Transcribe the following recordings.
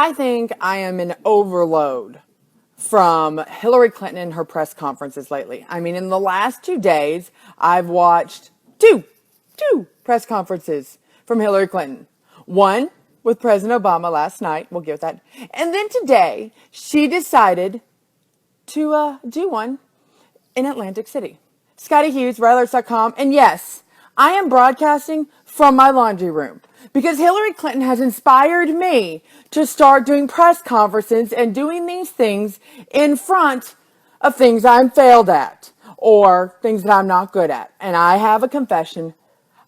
I think I am in overload from Hillary Clinton and her press conferences lately. I mean, in the last 2 days, I've watched two press conferences from Hillary Clinton. One with President Obama last night. We'll get that. And then today, she decided to do one in Atlantic City. Scotty Hughes, RedAlerts.com. And yes, I am broadcasting from my laundry room because Hillary Clinton has inspired me to start doing press conferences and doing these things in front of things I'm failed at or things that I'm not good at. And I have a confession.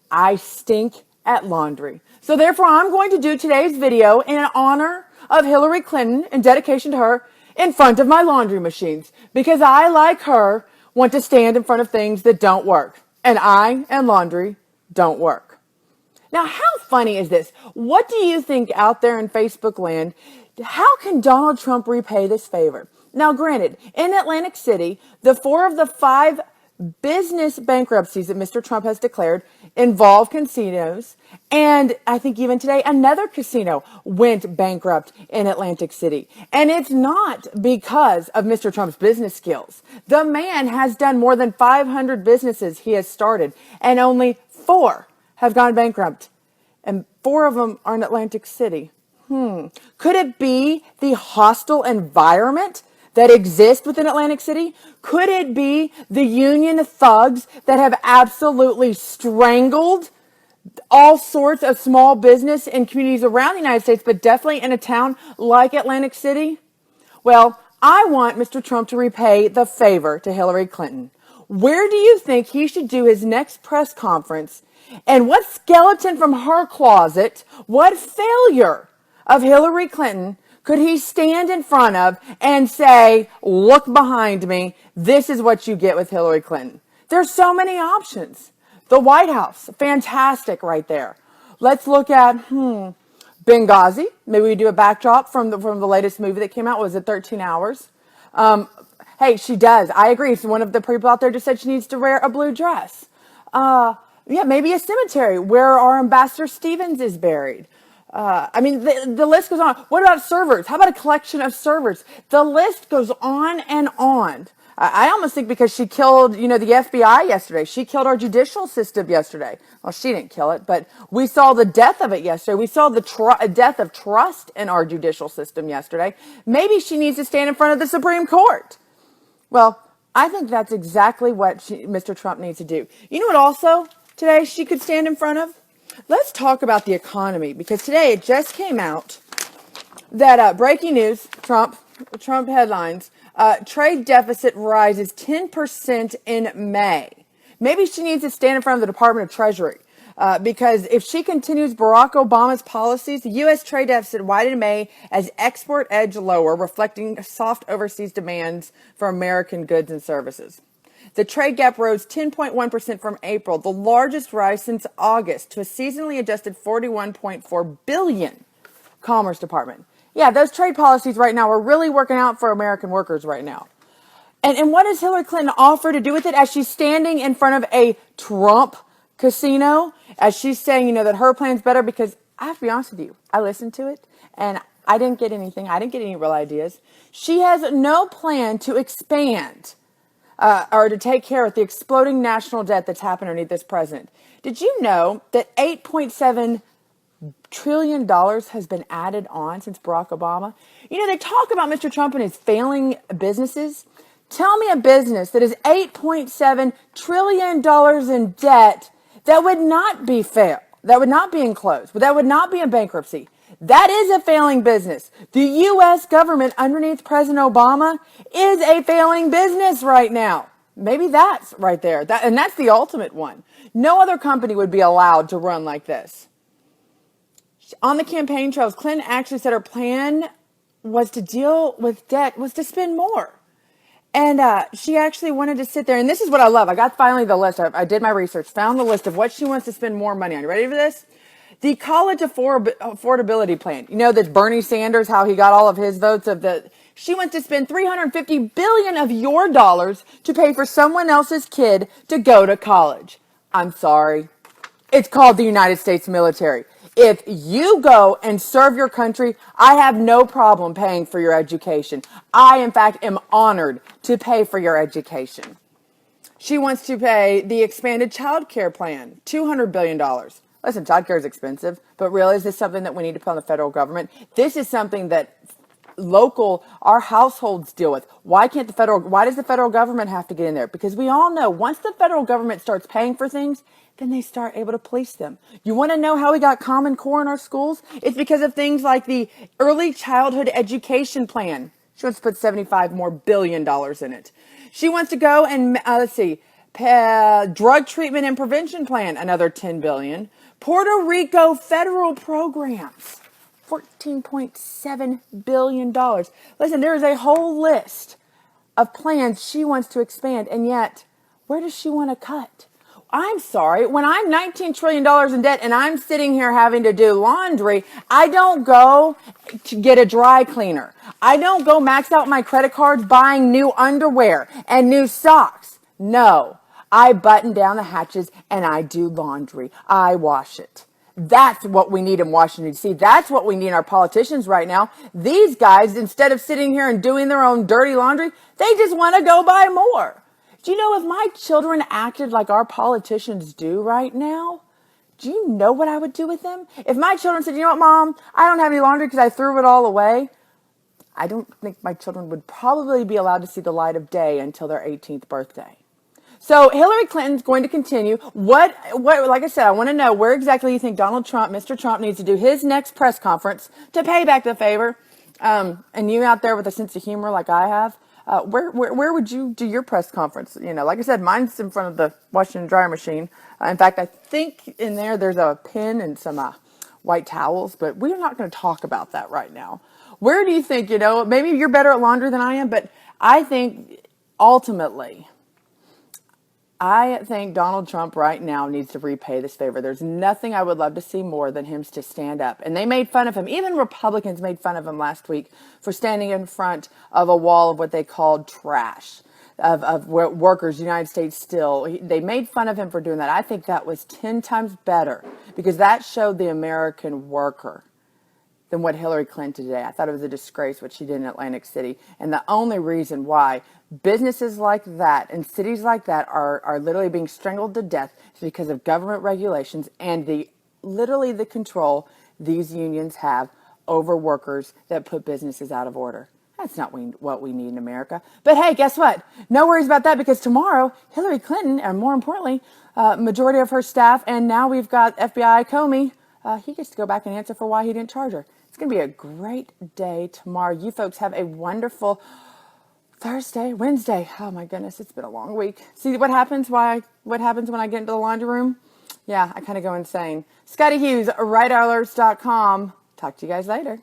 I stink at laundry. So therefore, I'm going to do today's video in honor of Hillary Clinton and dedication to her in front of my laundry machines because I, like her, want to stand in front of things that don't work. And I and laundry don't work. Now, how funny is this? What do you think out there in Facebook land? How can Donald Trump repay this favor? Now, granted, in Atlantic City, the 4 of the 5 business bankruptcies that Mr. Trump has declared involve casinos. And I think even today, another casino went bankrupt in Atlantic City. And it's not because of Mr. Trump's business skills. The man has done more than 500 businesses he has started, and only 4 have gone bankrupt. And 4 of them are in Atlantic City. Could it be the hostile environment that exists within Atlantic City? Could it be the union thugs that have absolutely strangled all sorts of small business in communities around the United States, but definitely in a town like Atlantic City? Well, I want Mr. Trump to repay the favor to Hillary Clinton. Where do you think he should do his next press conference? And what skeleton from her closet, what failure of Hillary Clinton could he stand in front of and say, look behind me, this is what you get with Hillary Clinton? There's so many options. The White House, fantastic right there. Let's look at, Benghazi. Maybe we do a backdrop from the latest movie that came out. Was it 13 Hours? Hey, she does. I agree. So one of the people out there just said she needs to wear a blue dress. Yeah, maybe a cemetery where our Ambassador Stevens is buried. I mean, the list goes on. What about servers? How about a collection of servers? The list goes on and on. I almost think because she killed, the FBI yesterday. She killed our judicial system yesterday. Well, she didn't kill it, but we saw the death of it yesterday. We saw the death of trust in our judicial system yesterday. Maybe she needs to stand in front of the Supreme Court. Well, I think that's exactly what Mr. Trump needs to do. You know what also today she could stand in front of? Let's talk about the economy, because today it just came out that breaking news, Trump headlines, trade deficit rises 10% in May. Maybe she needs to stand in front of the Department of Treasury because if she continues Barack Obama's policies, the U.S. trade deficit widened in May as export edged lower, reflecting soft overseas demands for American goods and services. The trade gap rose 10.1% from April, the largest rise since August, to a seasonally adjusted $41.4 billion. Commerce Department. Yeah, those trade policies right now are really working out for American workers right now. And what does Hillary Clinton offer to do with it as she's standing in front of a Trump casino, as she's saying, that her plan's better? Because I have to be honest with you, I listened to it and I didn't get anything. I didn't get any real ideas. She has no plan to expand or to take care of the exploding national debt that's happened underneath this president. Did you know that $8.7 trillion has been added on since Barack Obama? They talk about Mr. Trump and his failing businesses. Tell me a business that is $8.7 trillion in debt that would not be that would not be enclosed, that would not be in bankruptcy. That is a failing business. The U.S. government underneath President Obama is a failing business right now. Maybe that's right there. And that's the ultimate one. No other company would be allowed to run like this. On the campaign trails, Clinton actually said her plan was to deal with debt, was to spend more. And she actually wanted to sit there. And this is what I love. I got finally the list. I did my research, found the list of what she wants to spend more money on. You ready for this? The college affordability plan. That Bernie Sanders, how he got all of his votes she wants to spend $350 billion of your dollars to pay for someone else's kid to go to college. I'm sorry. It's called the United States military. If you go and serve your country, I have no problem paying for your education. I, in fact, am honored to pay for your education. She wants to pay the expanded child care plan, $200 billion. Listen, child care is expensive, but really, is this something that we need to put on the federal government? This is something that our households deal with. Why does the federal government have to get in there? Because we all know once the federal government starts paying for things, then they start able to police them. You want to know how we got Common Core in our schools? It's because of things like the early childhood education plan. She wants to put $75 billion in it. She wants to go and, drug treatment and prevention plan, another $10 billion. Puerto Rico federal programs, $14.7 billion. Listen, there is a whole list of plans she wants to expand, and yet, where does she want to cut? I'm sorry, when I'm $19 trillion in debt and I'm sitting here having to do laundry, I don't go to get a dry cleaner. I don't go max out my credit cards buying new underwear and new socks. No, I button down the hatches and I do laundry. I wash it. That's what we need in Washington, D.C. That's what we need in our politicians right now. These guys, instead of sitting here and doing their own dirty laundry, they just want to go buy more. Do you know if my children acted like our politicians do right now? Do you know what I would do with them? If my children said, you know what, Mom, I don't have any laundry because I threw it all away. I don't think my children would probably be allowed to see the light of day until their 18th birthday. So Hillary Clinton's going to continue. Like I said, I want to know where exactly you think Mr. Trump needs to do his next press conference to pay back the favor. And you out there with a sense of humor like I have, where would you do your press conference? You know, like I said, mine's in front of the Washington dryer machine. In fact, I think in there's a pin and some white towels, but we're not going to talk about that right now. Where do you think, maybe you're better at laundry than I am, but I think ultimately, I think Donald Trump right now needs to repay this favor. There's nothing I would love to see more than him to stand up. And they made fun of him. Even Republicans made fun of him last week for standing in front of a wall of what they called trash of workers, United States Steel. They made fun of him for doing that. I think that was 10 times better because that showed the American worker than what Hillary Clinton did today. I thought it was a disgrace what she did in Atlantic City. And the only reason why businesses like that and cities like that are literally being strangled to death is because of government regulations and the control these unions have over workers that put businesses out of order. That's not what we need in America. But hey, guess what? No worries about that because tomorrow, Hillary Clinton, and more importantly, majority of her staff, and now we've got FBI Comey, he gets to go back and answer for why he didn't charge her. It's going to be a great day tomorrow. You folks have a wonderful Wednesday. Oh my goodness, it's been a long week. See what happens when I get into the laundry room? Yeah, I kind of go insane. Scotty Hughes, RideOutAlerts.com. Talk to you guys later.